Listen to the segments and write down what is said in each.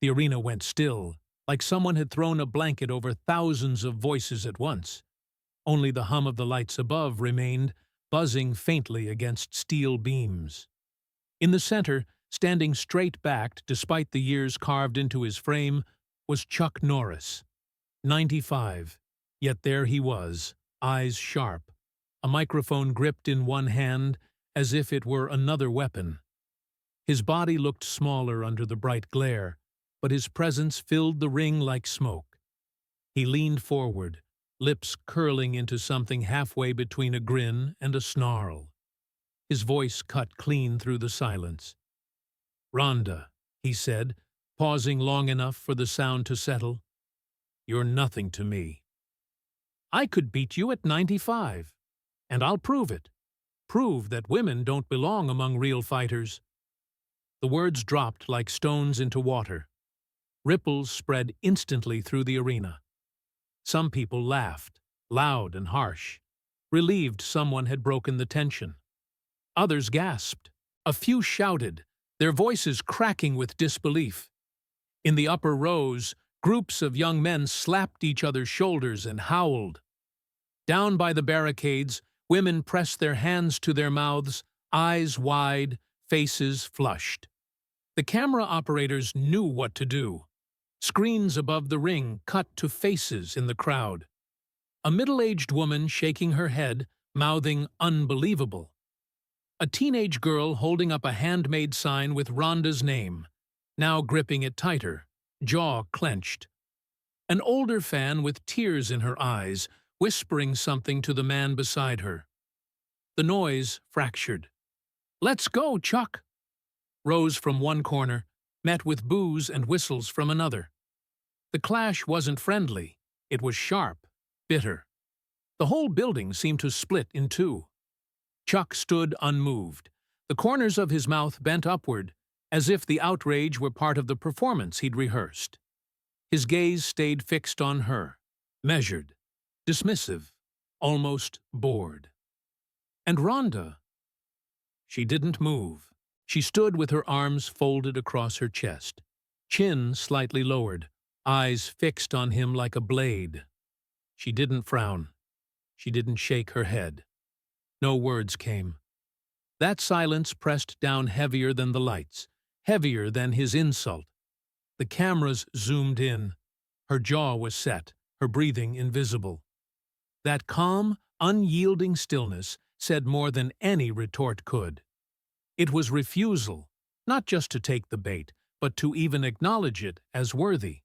The arena went still, like someone had thrown a blanket over thousands of voices at once. Only the hum of the lights above remained, buzzing faintly against steel beams. In the center, standing straight-backed despite the years carved into his frame, was Chuck Norris. 95. Yet there he was, eyes sharp, a microphone gripped in one hand as if it were another weapon. His body looked smaller under the bright glare, but his presence filled the ring like smoke. He leaned forward, lips curling into something halfway between a grin and a snarl. His voice cut clean through the silence. "Ronda," he said, pausing long enough for the sound to settle, "you're nothing to me. I could beat you at 95, and I'll prove it. Prove that women don't belong among real fighters." The words dropped like stones into water. Ripples spread instantly through the arena. Some people laughed, loud and harsh, relieved someone had broken the tension. Others gasped. A few shouted, their voices cracking with disbelief. In the upper rows, groups of young men slapped each other's shoulders and howled. Down by the barricades, women pressed their hands to their mouths, eyes wide, faces flushed. The camera operators knew what to do. Screens above the ring cut to faces in the crowd. A middle-aged woman shaking her head, mouthing "unbelievable." A teenage girl holding up a handmade sign with Ronda's name, now gripping it tighter, jaw clenched. An older fan with tears in her eyes, whispering something to the man beside her. The noise fractured. "Let's go, Chuck!" rose from one corner, met with boos and whistles from another. The clash wasn't friendly. It was sharp, bitter. The whole building seemed to split in two. Chuck stood unmoved, the corners of his mouth bent upward, as if the outrage were part of the performance he'd rehearsed. His gaze stayed fixed on her, measured, dismissive, almost bored. And Ronda? She didn't move. She stood with her arms folded across her chest, chin slightly lowered, eyes fixed on him like a blade. She didn't frown. She didn't shake her head. No words came. That silence pressed down heavier than the lights, heavier than his insult. The cameras zoomed in. Her jaw was set, her breathing invisible. That calm, unyielding stillness said more than any retort could. It was refusal, not just to take the bait, but to even acknowledge it as worthy.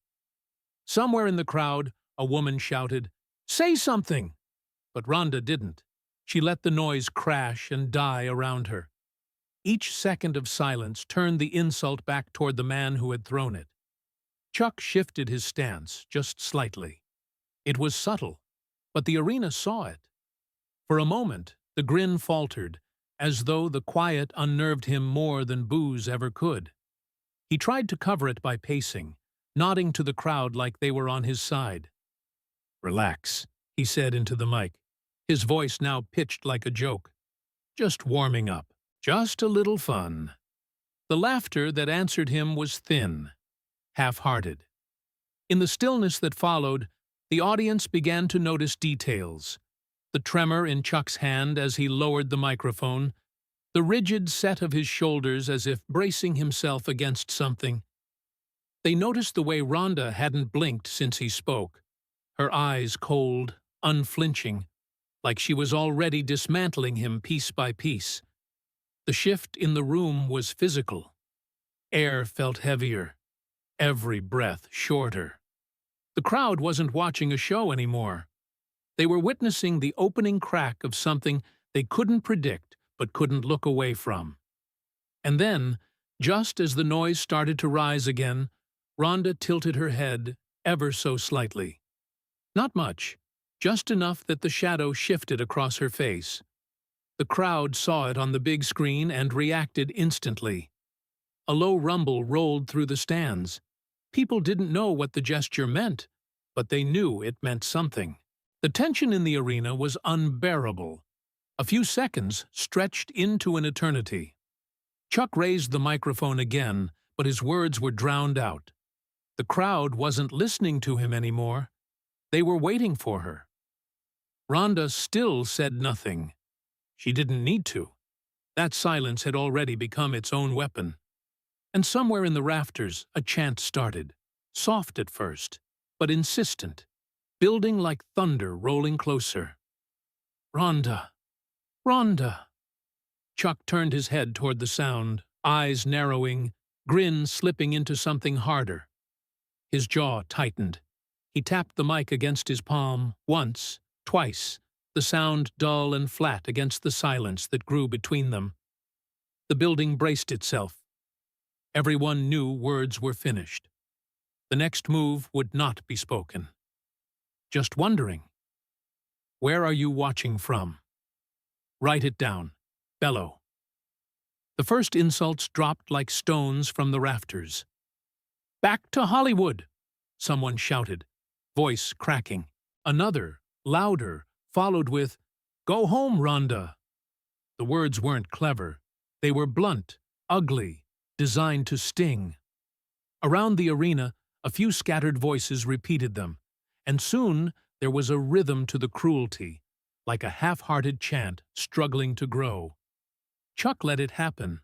Somewhere in the crowd, a woman shouted, "Say something!" But Ronda didn't. She let the noise crash and die around her. Each second of silence turned the insult back toward the man who had thrown it. Chuck shifted his stance just slightly. It was subtle, but the arena saw it. For a moment, the grin faltered, as though the quiet unnerved him more than booze ever could. He tried to cover it by pacing, nodding to the crowd like they were on his side. "Relax," he said into the mic, his voice now pitched like a joke. "Just warming up. Just a little fun." The laughter that answered him was thin, half-hearted. In the stillness that followed, the audience began to notice details. The tremor in Chuck's hand as he lowered the microphone, the rigid set of his shoulders as if bracing himself against something. They noticed the way Ronda hadn't blinked since he spoke, her eyes cold, unflinching, like she was already dismantling him piece by piece. The shift in the room was physical. Air felt heavier, every breath shorter. The crowd wasn't watching a show anymore. They were witnessing the opening crack of something they couldn't predict but couldn't look away from. And then, just as the noise started to rise again, Ronda tilted her head ever so slightly. Not much, just enough that the shadow shifted across her face. The crowd saw it on the big screen and reacted instantly. A low rumble rolled through the stands. People didn't know what the gesture meant, but they knew it meant something. The tension in the arena was unbearable. A few seconds stretched into an eternity. Chuck raised the microphone again, but his words were drowned out. The crowd wasn't listening to him anymore. They were waiting for her. Ronda still said nothing. She didn't need to. That silence had already become its own weapon. And somewhere in the rafters, a chant started, soft at first, but insistent, building like thunder rolling closer. Ronda! Ronda! Chuck turned his head toward the sound, eyes narrowing, grin slipping into something harder. His jaw tightened. He tapped the mic against his palm, once, twice, the sound dull and flat against the silence that grew between them. The building braced itself. Everyone knew words were finished. The next move would not be spoken. Just wondering. Where are you watching from? Write it down. Bellow. The first insults dropped like stones from the rafters. Back to Hollywood! Someone shouted, voice cracking. Another, louder, followed with, Go home, Ronda! The words weren't clever. They were blunt, ugly, designed to sting. Around the arena, a few scattered voices repeated them, and soon there was a rhythm to the cruelty, like a half-hearted chant struggling to grow. Chuck let it happen.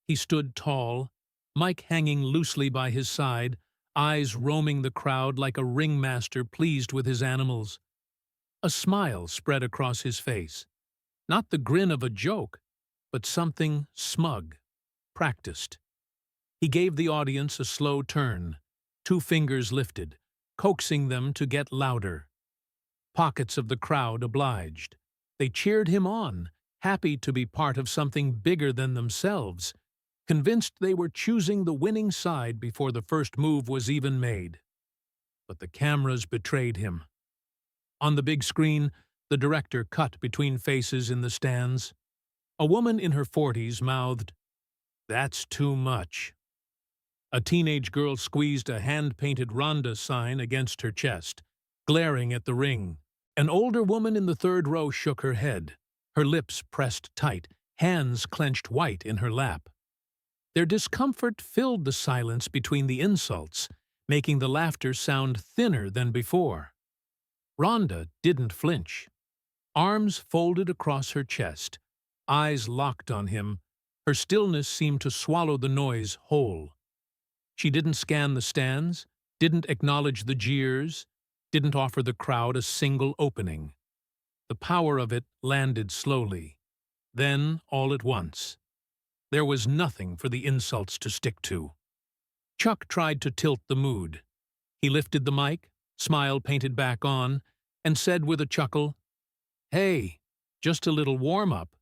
He stood tall, mic hanging loosely by his side, eyes roaming the crowd like a ringmaster pleased with his animals. A smile spread across his face, not the grin of a joke, but something smug, practiced. He gave the audience a slow turn, 2 fingers lifted, coaxing them to get louder. Pockets of the crowd obliged. They cheered him on, happy to be part of something bigger than themselves, convinced they were choosing the winning side before the first move was even made. But the cameras betrayed him. On the big screen, the director cut between faces in the stands. A woman in her 40s mouthed, That's too much. A teenage girl squeezed a hand-painted Ronda sign against her chest, glaring at the ring. An older woman in the 3rd row shook her head, her lips pressed tight, hands clenched white in her lap. Their discomfort filled the silence between the insults, making the laughter sound thinner than before. Ronda didn't flinch. Arms folded across her chest, eyes locked on him, her stillness seemed to swallow the noise whole. She didn't scan the stands, didn't acknowledge the jeers, didn't offer the crowd a single opening. The power of it landed slowly. Then, all at once, there was nothing for the insults to stick to. Chuck tried to tilt the mood. He lifted the mic, smile painted back on, and said with a chuckle, Hey, just a little warm-up.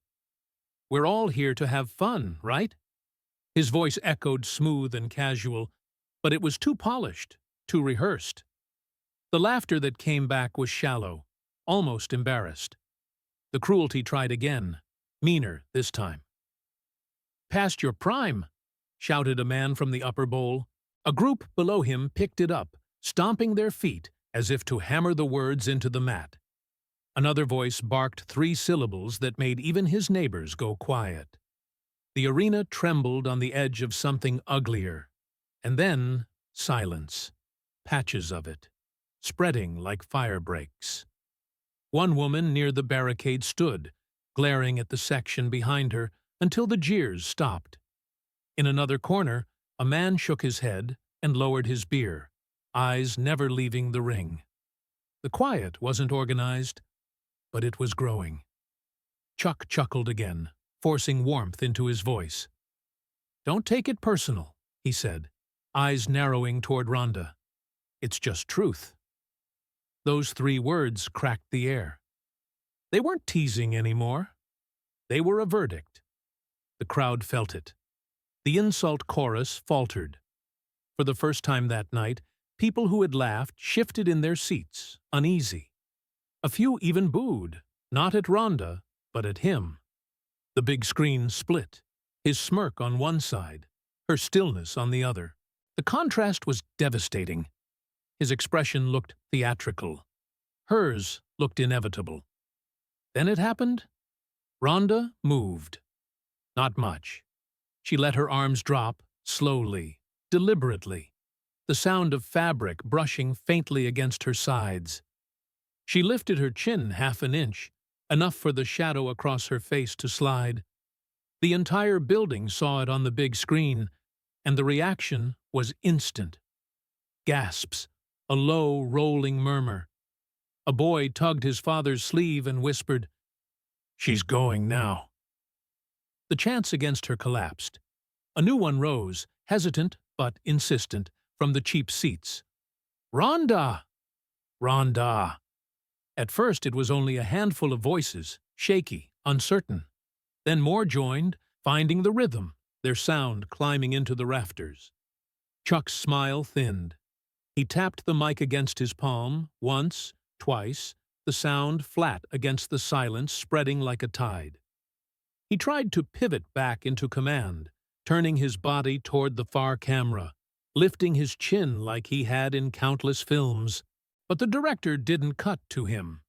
We're all here to have fun, right? His voice echoed smooth and casual, but it was too polished, too rehearsed. The laughter that came back was shallow, almost embarrassed. The cruelty tried again, meaner this time. Past your prime, shouted a man from the upper bowl. A group below him picked it up, stomping their feet as if to hammer the words into the mat. Another voice barked 3 syllables that made even his neighbors go quiet. The arena trembled on the edge of something uglier. And then, silence. Patches of it, spreading like fire breaks. One woman near the barricade stood, glaring at the section behind her until the jeers stopped. In another corner, a man shook his head and lowered his beer, eyes never leaving the ring. The quiet wasn't organized, but it was growing. Chuck chuckled again, forcing warmth into his voice. Don't take it personal, he said, eyes narrowing toward Ronda. It's just truth. Those 3 words cracked the air. They weren't teasing anymore. They were a verdict. The crowd felt it. The insult chorus faltered. For the first time that night, people who had laughed shifted in their seats, uneasy. A few even booed, not at Ronda, but at him. The big screen split, his smirk on one side, her stillness on the other. The contrast was devastating. His expression looked theatrical. Hers looked inevitable. Then it happened. Ronda moved. Not much. She let her arms drop, slowly, deliberately. the sound of fabric brushing faintly against her sides. She lifted her chin half an inch, enough for the shadow across her face to slide. The entire building saw it on the big screen, and the reaction was instant. Gasps, a low, rolling murmur. A boy tugged his father's sleeve and whispered, "She's going now." The chance against her collapsed. A new one rose, hesitant but insistent, from the cheap seats. "Ronda! Ronda!" At first it was only a handful of voices, shaky, uncertain. Then more joined, finding the rhythm, their sound climbing into the rafters. Chuck's smile thinned. He tapped the mic against his palm, once, twice, the sound flat against the silence spreading like a tide. He tried to pivot back into command, turning his body toward the far camera, lifting his chin like he had in countless films. But the director didn't cut to him.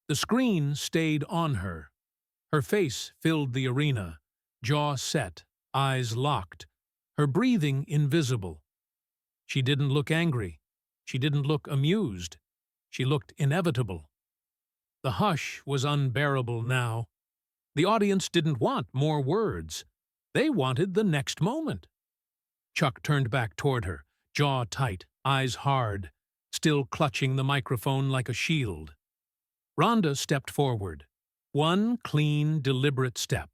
The screen stayed on her. Her face filled the arena, jaw set, eyes locked, her breathing invisible. She didn't look angry. She didn't look amused. She looked inevitable. The hush was unbearable now. The audience didn't want more words. They wanted the next moment. Chuck turned back toward her, jaw tight, eyes hard, still clutching the microphone like a shield. Ronda stepped forward. One clean, deliberate step.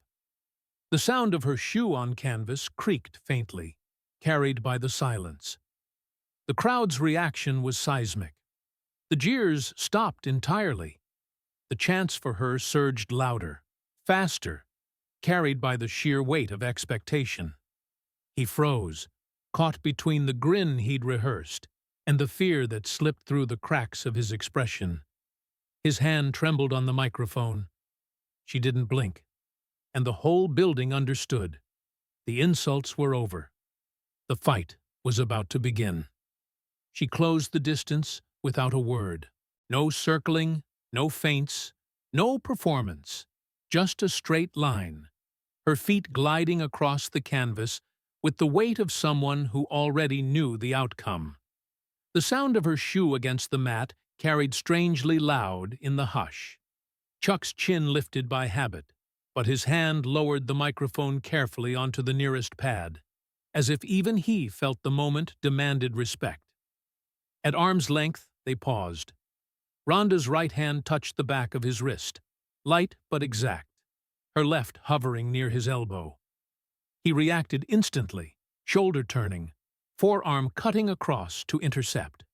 The sound of her shoe on canvas creaked faintly, carried by the silence. The crowd's reaction was seismic. The jeers stopped entirely. The chants for her surged louder, faster, carried by the sheer weight of expectation. He froze, caught between the grin he'd rehearsed and the fear that slipped through the cracks of his expression. His hand trembled on the microphone. She didn't blink, and the whole building understood. The insults were over. The fight was about to begin. She closed the distance without a word. No circling, no feints, no performance. Just a straight line, her feet gliding across the canvas with the weight of someone who already knew the outcome. The sound of her shoe against the mat carried strangely loud in the hush. Chuck's chin lifted by habit, but his hand lowered the microphone carefully onto the nearest pad, as if even he felt the moment demanded respect. At arm's length, they paused. Ronda's right hand touched the back of his wrist, light but exact, her left hovering near his elbow. He reacted instantly, shoulder turning, forearm cutting across to intercept.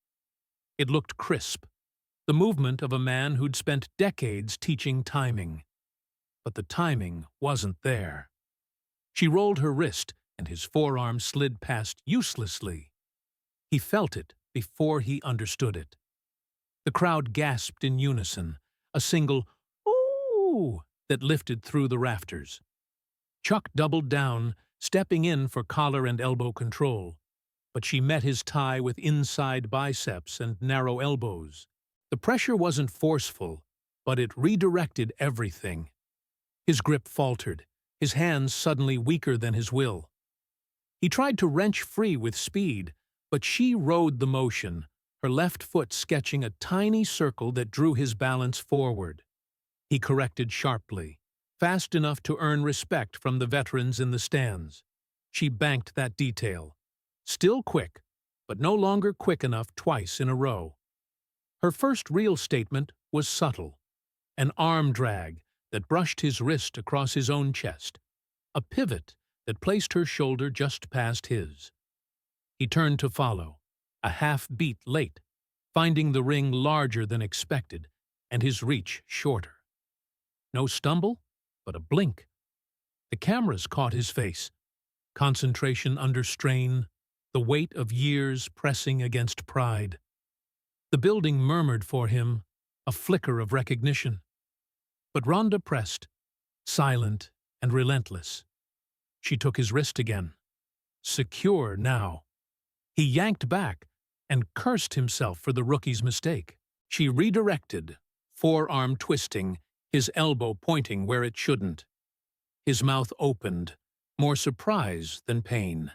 It looked crisp, the movement of a man who'd spent decades teaching timing. But the timing wasn't there. She rolled her wrist, and his forearm slid past uselessly. He felt it before he understood it. The crowd gasped in unison, a single "ooh" that lifted through the rafters. Chuck doubled down, stepping in for collar and elbow control, but she met his tie with inside biceps and narrow elbows. The pressure wasn't forceful, but it redirected everything. His grip faltered, his hands suddenly weaker than his will. He tried to wrench free with speed, but she rode the motion, her left foot sketching a tiny circle that drew his balance forward. He corrected sharply, fast enough to earn respect from the veterans in the stands. She banked that detail. Still quick, but no longer quick enough twice in a row. Her first real statement was subtle, an arm drag that brushed his wrist across his own chest, a pivot that placed her shoulder just past his. He turned to follow, a half-beat late, finding the ring larger than expected and his reach shorter. No stumble, but a blink. The cameras caught his face, concentration under strain, the weight of years pressing against pride. The building murmured for him, a flicker of recognition. But Ronda pressed, silent and relentless. She took his wrist again. Secure now. He yanked back and cursed himself for the rookie's mistake. She redirected, forearm twisting, his elbow pointing where it shouldn't. His mouth opened, more surprise than pain.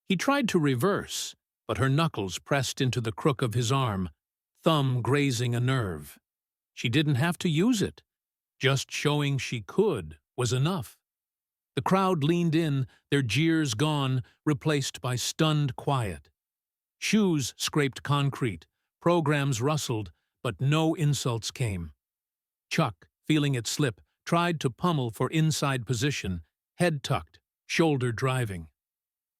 He tried to reverse, but her knuckles pressed into the crook of his arm, thumb grazing a nerve. She didn't have to use it. Just showing she could was enough. The crowd leaned in, their jeers gone, replaced by stunned quiet. Shoes scraped concrete, programs rustled, but no insults came. Chuck, feeling it slip, tried to pummel for inside position, head tucked, shoulder driving.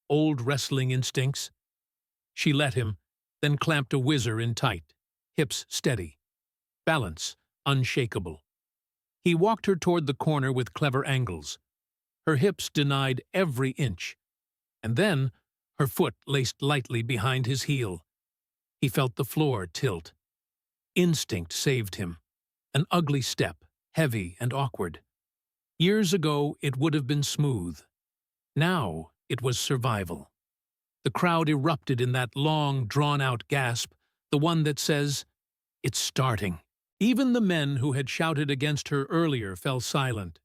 Old wrestling instincts. She let him, then clamped a whizzer in tight, hips steady. Balance, unshakable. He walked her toward the corner with clever angles. Her hips denied every inch, and then her foot laced lightly behind his heel. He felt the floor tilt. Instinct saved him. An ugly step, heavy and awkward. Years ago, it would have been smooth. Now, it was survival. The crowd erupted in that long, drawn-out gasp, the one that says, "It's starting." Even the men who had shouted against her earlier fell silent.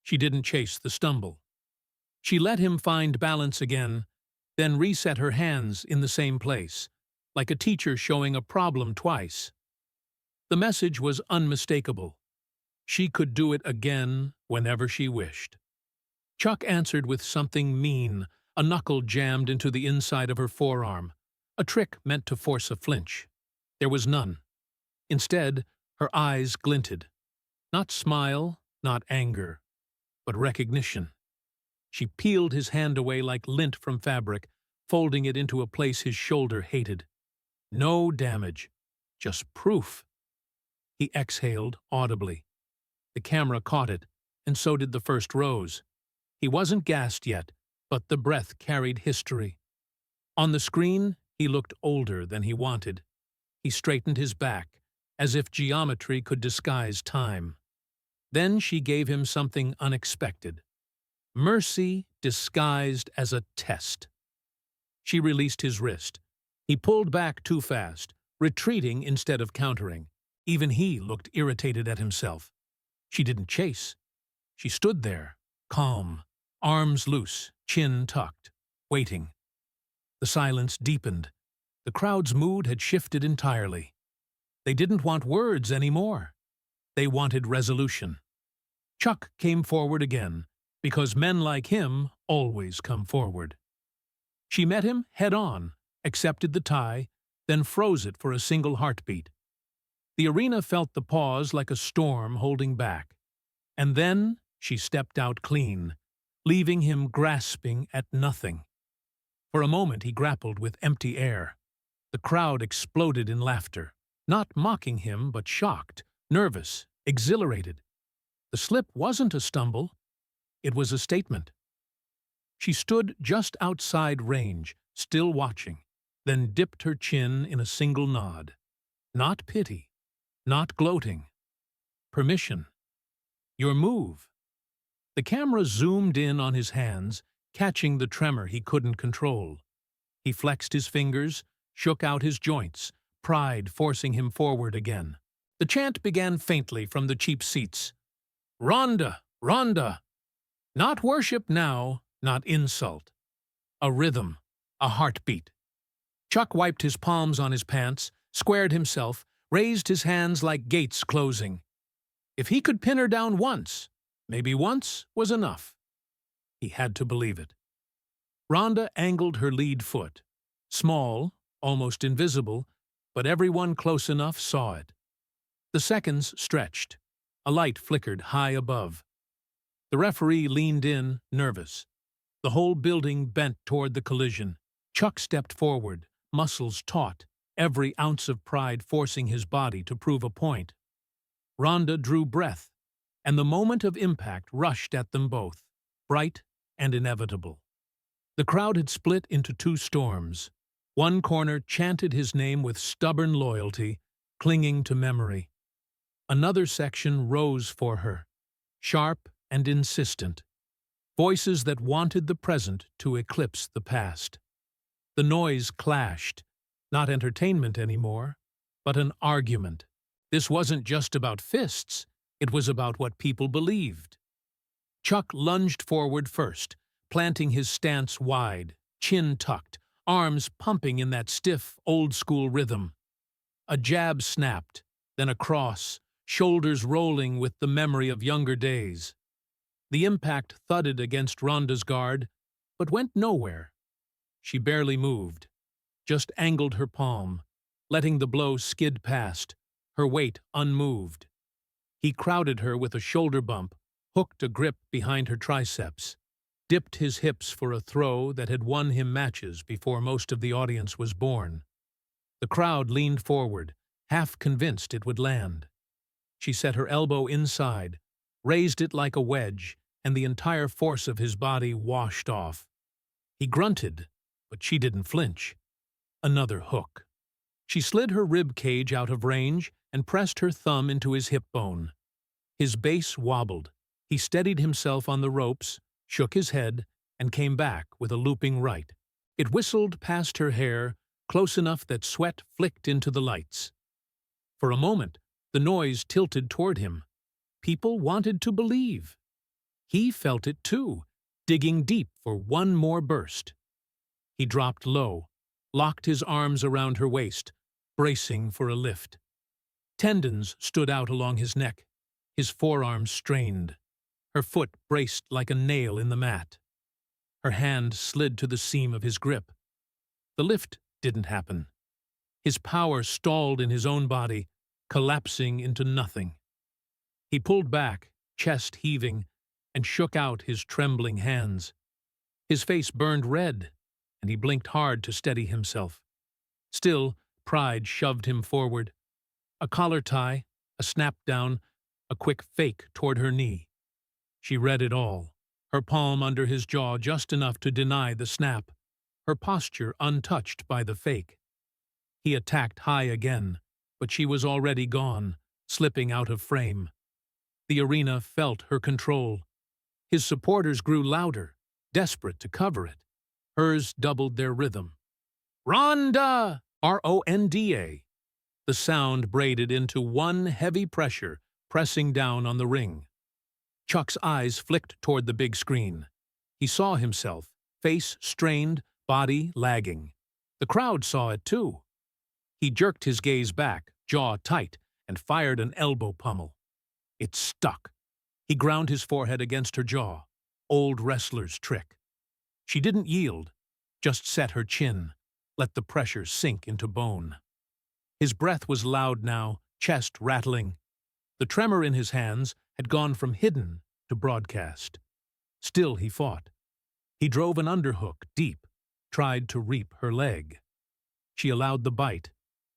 She didn't chase the stumble. She let him find balance again, then reset her hands in the same place, like a teacher showing a problem twice. The message was unmistakable. She could do it again whenever she wished. Chuck answered with something mean, a knuckle jammed into the inside of her forearm, a trick meant to force a flinch. There was none. Instead, her eyes glinted. Not smile, not anger, but recognition. She peeled his hand away like lint from fabric, folding it into a place his shoulder hated. No damage, just proof. He exhaled audibly. The camera caught it, and so did the first rows. He wasn't gassed yet, but the breath carried history. On the screen, he looked older than he wanted. He straightened his back, as if geometry could disguise time. Then she gave him something unexpected. Mercy disguised as a test. She released his wrist. He pulled back too fast, retreating instead of countering. Even he looked irritated at himself. She didn't chase. She stood there, calm, arms loose, chin tucked, waiting. The silence deepened. The crowd's mood had shifted entirely. They didn't want words anymore. They wanted resolution. Chuck came forward again, because men like him always come forward. She met him head-on, accepted the tie, then froze it for a single heartbeat. The arena felt the pause like a storm holding back. And then she stepped out clean, leaving him grasping at nothing. For a moment he grappled with empty air. The crowd exploded in laughter, not mocking him but shocked, nervous, exhilarated. The slip wasn't a stumble. It was a statement. She stood just outside range, still watching, then dipped her chin in a single nod. Not pity, not gloating. Permission. Your move. The camera zoomed in on his hands, catching the tremor he couldn't control. He flexed his fingers, shook out his joints, pride forcing him forward again. The chant began faintly from the cheap seats. Ronda! Ronda! Not worship now, not insult. A rhythm, a heartbeat. Chuck wiped his palms on his pants, squared himself, raised his hands like gates closing. If he could pin her down once, maybe once was enough. He had to believe it. Ronda angled her lead foot. Small, almost invisible, but everyone close enough saw it. The seconds stretched. A light flickered high above. The referee leaned in, nervous. The whole building bent toward the collision. Chuck stepped forward, muscles taut, every ounce of pride forcing his body to prove a point. Ronda drew breath, and the moment of impact rushed at them both, bright and inevitable. The crowd had split into two storms. One corner chanted his name with stubborn loyalty, clinging to memory. Another section rose for her, sharp and insistent, voices that wanted the present to eclipse the past. The noise clashed, not entertainment anymore, but an argument. This wasn't just about fists, it was about what people believed. Chuck lunged forward first, planting his stance wide, chin tucked, arms pumping in that stiff, old-school rhythm. A jab snapped, then a cross, shoulders rolling with the memory of younger days. The impact thudded against Ronda's guard, but went nowhere. She barely moved, just angled her palm, letting the blow skid past, her weight unmoved. He crowded her with a shoulder bump, hooked a grip behind her triceps, dipped his hips for a throw that had won him matches before most of the audience was born. The crowd leaned forward, half convinced it would land. She set her elbow inside, raised it like a wedge, and the entire force of his body washed off. He grunted, but she didn't flinch. Another hook. She slid her rib cage out of range and pressed her thumb into his hip bone. His base wobbled. He steadied himself on the ropes, shook his head, and came back with a looping right. It whistled past her hair, close enough that sweat flicked into the lights. For a moment, the noise tilted toward him. People wanted to believe. He felt it too, digging deep for one more burst. He dropped low, locked his arms around her waist, bracing for a lift. Tendons stood out along his neck, his forearms strained. Her foot braced like a nail in the mat. Her hand slid to the seam of his grip. The lift didn't happen. His power stalled in his own body, collapsing into nothing. He pulled back, chest heaving, and shook out his trembling hands. His face burned red, and he blinked hard to steady himself. Still, pride shoved him forward. A collar tie, a snap down, a quick fake toward her knee. She read it all, her palm under his jaw just enough to deny the snap, her posture untouched by the fake. He attacked high again, but she was already gone, slipping out of frame. The arena felt her control. His supporters grew louder, desperate to cover it. Hers doubled their rhythm. Ronda! R-O-N-D-A. The sound braided into one heavy pressure, pressing down on the ring. Chuck's eyes flicked toward the big screen. He saw himself, face strained, body lagging. The crowd saw it too. He jerked his gaze back, jaw tight, and fired an elbow pummel. It stuck. He ground his forehead against her jaw. Old wrestler's trick. She didn't yield, just set her chin, let the pressure sink into bone. His breath was loud now, chest rattling. The tremor in his hands had gone from hidden to broadcast. Still he fought. He drove an underhook deep, tried to reap her leg. She allowed the bite,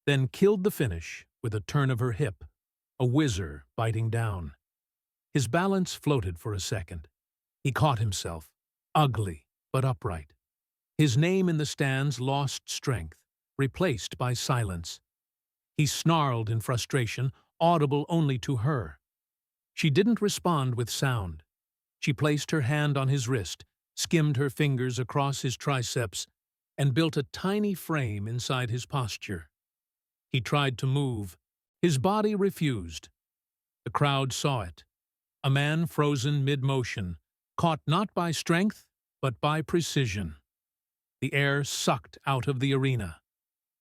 then killed the finish with a turn of her hip, a whizzer biting down. His balance floated for a second. He caught himself, ugly but upright. His name in the stands lost strength, replaced by silence. He snarled in frustration, audible only to her. She didn't respond with sound. She placed her hand on his wrist, skimmed her fingers across his triceps, and built a tiny frame inside his posture. He tried to move. His body refused. The crowd saw it. A man frozen mid-motion, caught not by strength, but by precision. The air sucked out of the arena.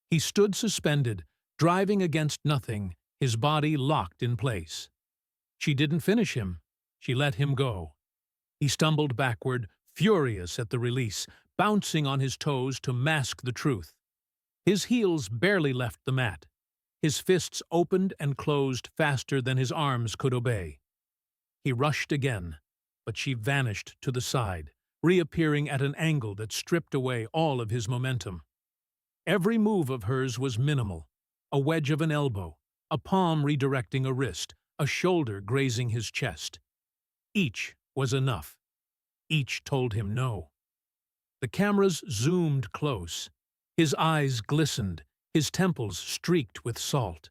He stood suspended, driving against nothing, his body locked in place. She didn't finish him. She let him go. He stumbled backward, furious at the release, bouncing on his toes to mask the truth. His heels barely left the mat. His fists opened and closed faster than his arms could obey. He rushed again, but she vanished to the side, reappearing at an angle that stripped away all of his momentum. Every move of hers was minimal, a wedge of an elbow, a palm redirecting a wrist, a shoulder grazing his chest. Each was enough. Each told him no. The cameras zoomed close. His eyes glistened, his temples streaked with salt.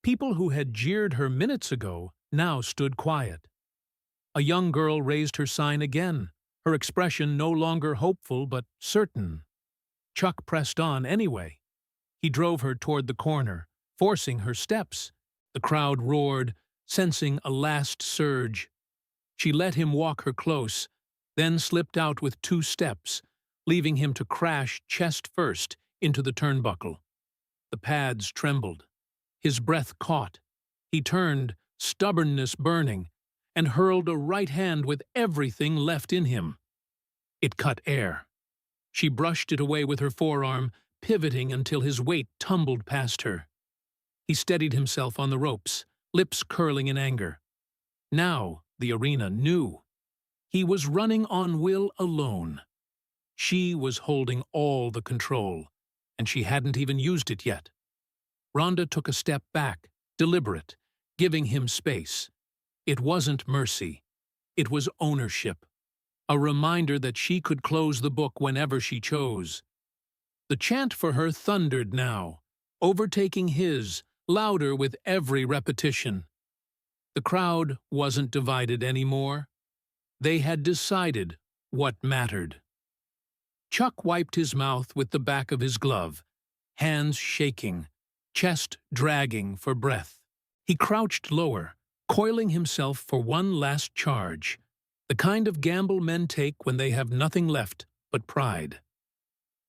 People who had jeered her minutes ago now stood quiet. A young girl raised her sign again, her expression no longer hopeful but certain. Chuck pressed on anyway. He drove her toward the corner, forcing her steps. The crowd roared, sensing a last surge. She let him walk her close, then slipped out with 2 steps, leaving him to crash chest first into the turnbuckle. The pads trembled. His breath caught. He turned, stubbornness burning, and hurled a right hand with everything left in him. It cut air. She brushed it away with her forearm, pivoting until his weight tumbled past her. He steadied himself on the ropes, lips curling in anger. Now the arena knew. He was running on will alone. She was holding all the control, and she hadn't even used it yet. Ronda took a step back, deliberate, giving him space. It wasn't mercy. It was ownership. A reminder that she could close the book whenever she chose. The chant for her thundered now, overtaking his, louder with every repetition. The crowd wasn't divided anymore. They had decided what mattered. Chuck wiped his mouth with the back of his glove, hands shaking, chest dragging for breath. He crouched lower, coiling himself for one last charge, the kind of gamble men take when they have nothing left but pride.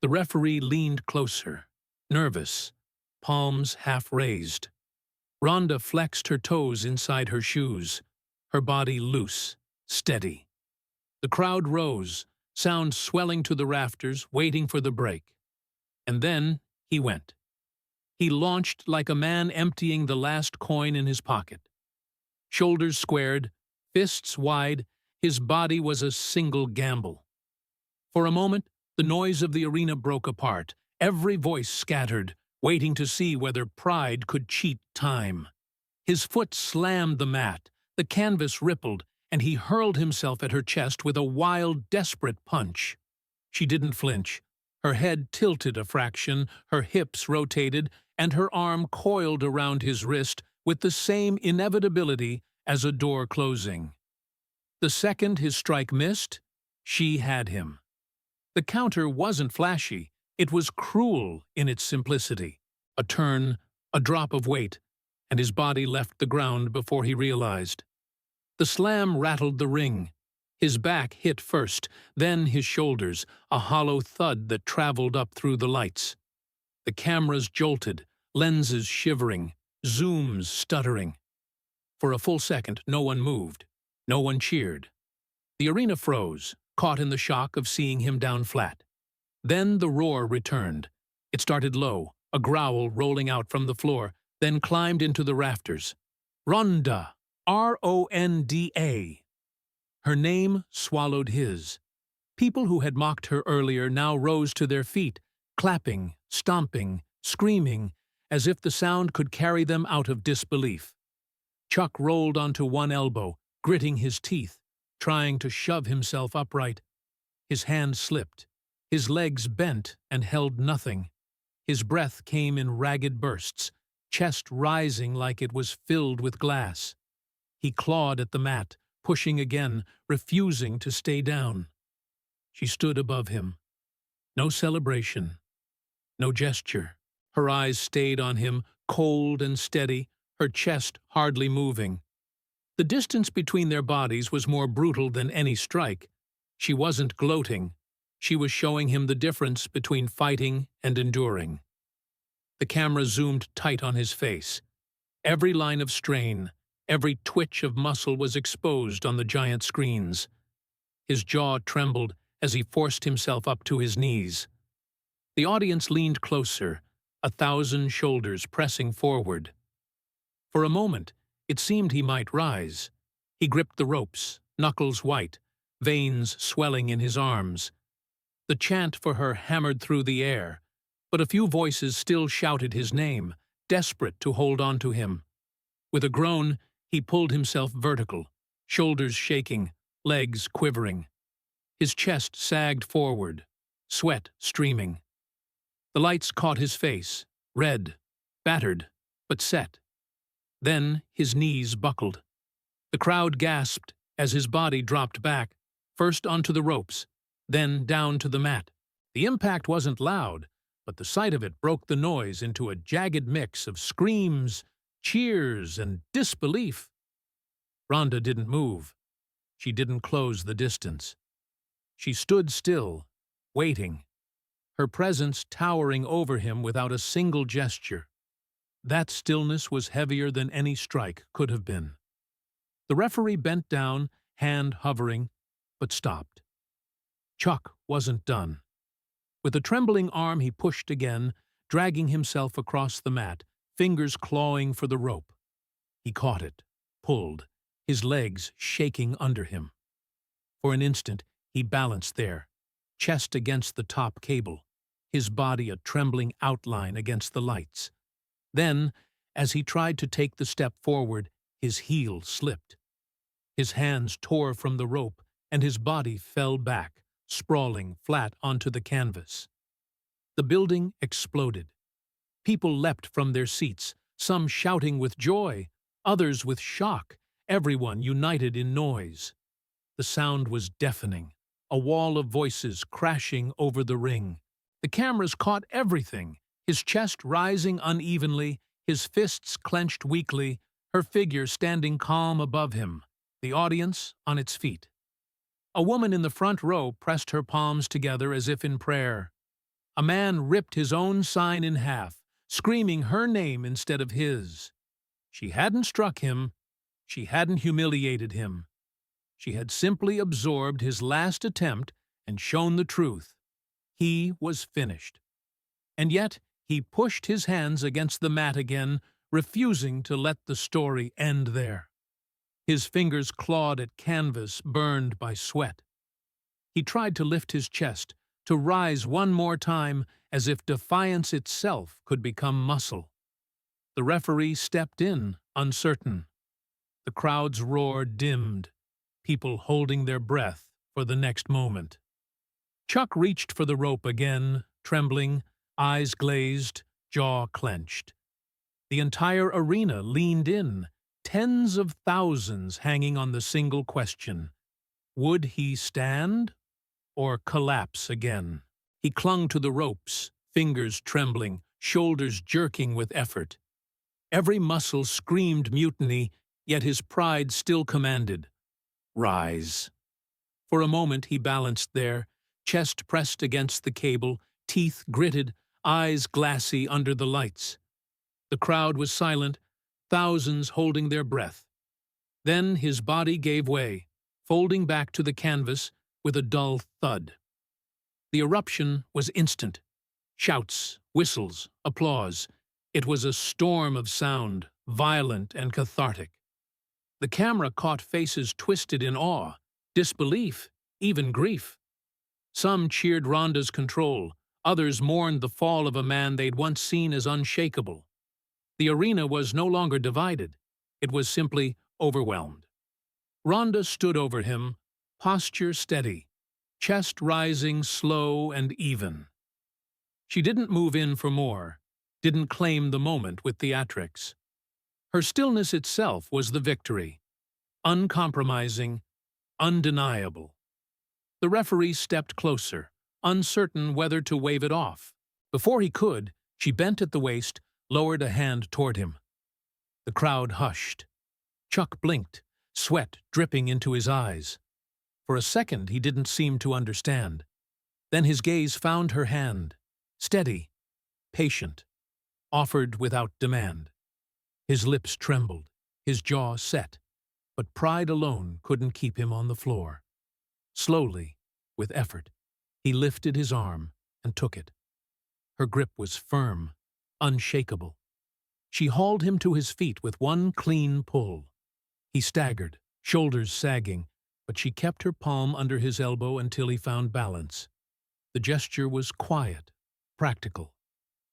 The referee leaned closer, nervous, palms half raised. Ronda flexed her toes inside her shoes, her body loose, steady. The crowd rose, sound swelling to the rafters, waiting for the break. And then he went. He launched like a man emptying the last coin in his pocket. Shoulders squared, fists wide, his body was a single gamble. For a moment, the noise of the arena broke apart, every voice scattered, waiting to see whether pride could cheat time. His foot slammed the mat, the canvas rippled, and he hurled himself at her chest with a wild, desperate punch. She didn't flinch. Her head tilted a fraction, her hips rotated, and her arm coiled around his wrist with the same inevitability as a door closing. The second his strike missed, she had him. The counter wasn't flashy, it was cruel in its simplicity. A turn, a drop of weight, and his body left the ground before he realized. The slam rattled the ring. His back hit first, then his shoulders, a hollow thud that traveled up through the lights. The cameras jolted, lenses shivering, zooms stuttering. For a full second, no one moved. No one cheered. The arena froze, caught in the shock of seeing him down flat. Then the roar returned. It started low, a growl rolling out from the floor, then climbed into the rafters. Ronda! R-O-N-D-A. Her name swallowed his. People who had mocked her earlier now rose to their feet, clapping, stomping, screaming, as if the sound could carry them out of disbelief. Chuck rolled onto one elbow, gritting his teeth, trying to shove himself upright. His hand slipped. His legs bent and held nothing. His breath came in ragged bursts, chest rising like it was filled with glass. He clawed at the mat, pushing again, refusing to stay down. She stood above him. No celebration. No gesture. Her eyes stayed on him, cold and steady, her chest hardly moving. The distance between their bodies was more brutal than any strike. She wasn't gloating. She was showing him the difference between fighting and enduring. The camera zoomed tight on his face. Every line of strain, every twitch of muscle was exposed on the giant screens. His jaw trembled as he forced himself up to his knees. The audience leaned closer, 1,000 shoulders pressing forward. For a moment, it seemed he might rise. He gripped the ropes, knuckles white, veins swelling in his arms. The chant for her hammered through the air, but a few voices still shouted his name, desperate to hold on to him. With a groan, he pulled himself vertical, shoulders shaking, legs quivering. His chest sagged forward, sweat streaming. The lights caught his face, red, battered, but set. Then his knees buckled. The crowd gasped as his body dropped back, first onto the ropes, then down to the mat. The impact wasn't loud, but the sight of it broke the noise into a jagged mix of screams, cheers, and disbelief. Ronda didn't move. She didn't close the distance. She stood still, waiting, her presence towering over him without a single gesture. That stillness was heavier than any strike could have been. The referee bent down, hand hovering, but stopped. Chuck wasn't done. With a trembling arm he pushed again, dragging himself across the mat, fingers clawing for the rope. He caught it, pulled, his legs shaking under him. For an instant he balanced there, chest against the top cable, his body a trembling outline against the lights. Then, as he tried to take the step forward, his heel slipped. His hands tore from the rope, and his body fell back, sprawling flat onto the canvas. The building exploded. People leapt from their seats, some shouting with joy, others with shock, everyone united in noise. The sound was deafening, a wall of voices crashing over the ring. The cameras caught everything, his chest rising unevenly, his fists clenched weakly, her figure standing calm above him, the audience on its feet. A woman in the front row pressed her palms together as if in prayer. A man ripped his own sign in half, screaming her name instead of his. She hadn't struck him. She hadn't humiliated him. She had simply absorbed his last attempt and shown the truth. He was finished. And yet he pushed his hands against the mat again, refusing to let the story end there. His fingers clawed at canvas burned by sweat. He tried to lift his chest, to rise one more time, as if defiance itself could become muscle. The referee stepped in, uncertain. The crowd's roar dimmed, people holding their breath for the next moment. Chuck reached for the rope again, trembling, eyes glazed, jaw clenched. The entire arena leaned in, tens of thousands hanging on the single question. Would he stand or collapse again? He clung to the ropes, fingers trembling, shoulders jerking with effort. Every muscle screamed mutiny, yet his pride still commanded. Rise. For a moment he balanced there, chest pressed against the cable, teeth gritted, eyes glassy under the lights. The crowd was silent, thousands holding their breath. Then his body gave way, folding back to the canvas with a dull thud. The eruption was instant. Shouts, whistles, applause. It was a storm of sound, violent and cathartic. The camera caught faces twisted in awe, disbelief, even grief. Some cheered Ronda's control, others mourned the fall of a man they'd once seen as unshakable. The arena was no longer divided. It was simply overwhelmed. Ronda stood over him, posture steady, chest rising slow and even. She didn't move in for more, didn't claim the moment with theatrics. Her stillness itself was the victory, uncompromising, undeniable. The referee stepped closer, uncertain whether to wave it off. Before he could, she bent at the waist, lowered a hand toward him. The crowd hushed. Chuck blinked, sweat dripping into his eyes. For a second he didn't seem to understand. Then his gaze found her hand, steady, patient, offered without demand. His lips trembled, his jaw set, but pride alone couldn't keep him on the floor. Slowly, with effort, he lifted his arm and took it. Her grip was firm, unshakable. She hauled him to his feet with one clean pull. He staggered, shoulders sagging, but she kept her palm under his elbow until he found balance. The gesture was quiet, practical.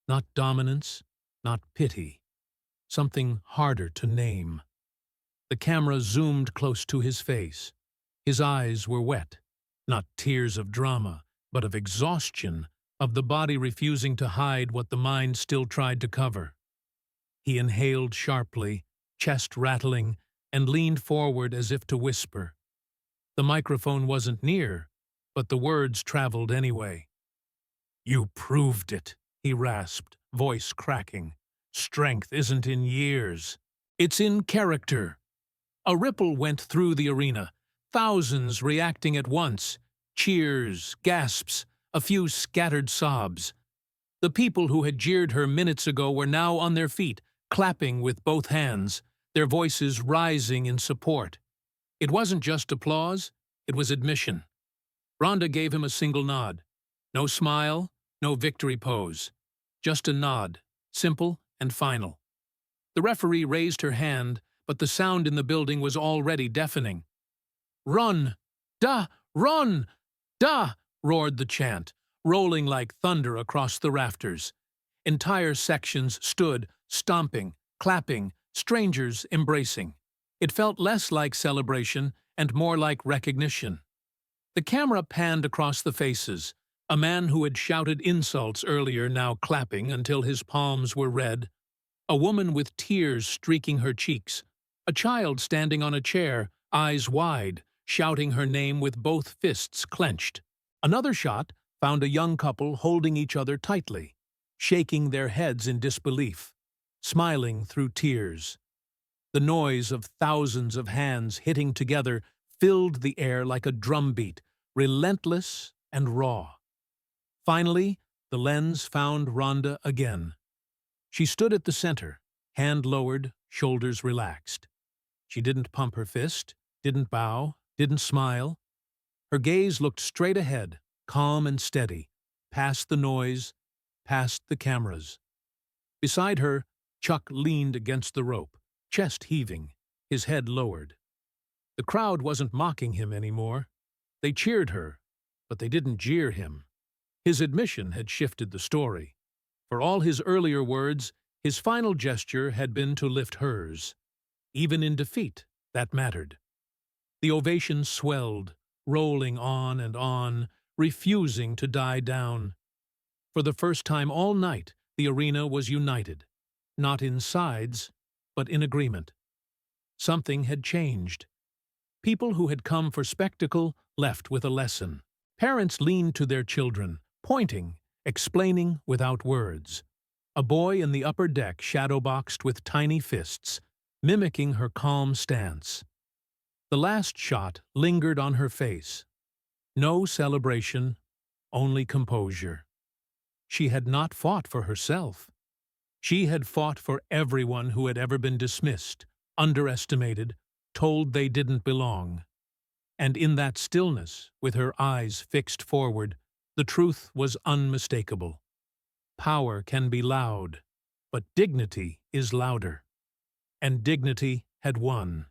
Not dominance, not pity. Something harder to name. The camera zoomed close to his face. His eyes were wet, not tears of drama, but of exhaustion, of the body refusing to hide what the mind still tried to cover. He inhaled sharply, chest rattling, and leaned forward as if to whisper. The microphone wasn't near, but the words traveled anyway. "You proved it," he rasped, voice cracking. "Strength isn't in years. It's in character." A ripple went through the arena, thousands reacting at once. Cheers, gasps, a few scattered sobs. The people who had jeered her minutes ago were now on their feet, clapping with both hands, their voices rising in support. It wasn't just applause, it was admission. Ronda gave him a single nod. No smile, no victory pose. Just a nod, simple and final. The referee raised her hand, but the sound in the building was already deafening. "Run! Da! Run! Da!" roared the chant, rolling like thunder across the rafters. Entire sections stood, stomping, clapping, strangers embracing. It felt less like celebration and more like recognition. The camera panned across the faces, a man who had shouted insults earlier now clapping until his palms were red, a woman with tears streaking her cheeks, a child standing on a chair, eyes wide, shouting her name with both fists clenched. Another shot found a young couple holding each other tightly, shaking their heads in disbelief, smiling through tears. The noise of thousands of hands hitting together filled the air like a drumbeat, relentless and raw. Finally, the lens found Ronda again. She stood at the center, hand lowered, shoulders relaxed. She didn't pump her fist, didn't bow, didn't smile. Her gaze looked straight ahead, calm and steady, past the noise, past the cameras. Beside her, Chuck leaned against the rope, chest heaving, his head lowered. The crowd wasn't mocking him anymore. They cheered her, but they didn't jeer him. His admission had shifted the story. For all his earlier words, his final gesture had been to lift hers. Even in defeat, that mattered. The ovation swelled, rolling on, refusing to die down. For the first time all night, the arena was united, not in sides, but in agreement. Something had changed. People who had come for spectacle left with a lesson. Parents leaned to their children, pointing, explaining without words. A boy in the upper deck shadowboxed with tiny fists, mimicking her calm stance. The last shot lingered on her face. No celebration, only composure. She had not fought for herself. She had fought for everyone who had ever been dismissed, underestimated, told they didn't belong. And in that stillness, with her eyes fixed forward, the truth was unmistakable. Power can be loud, but dignity is louder. And dignity had won.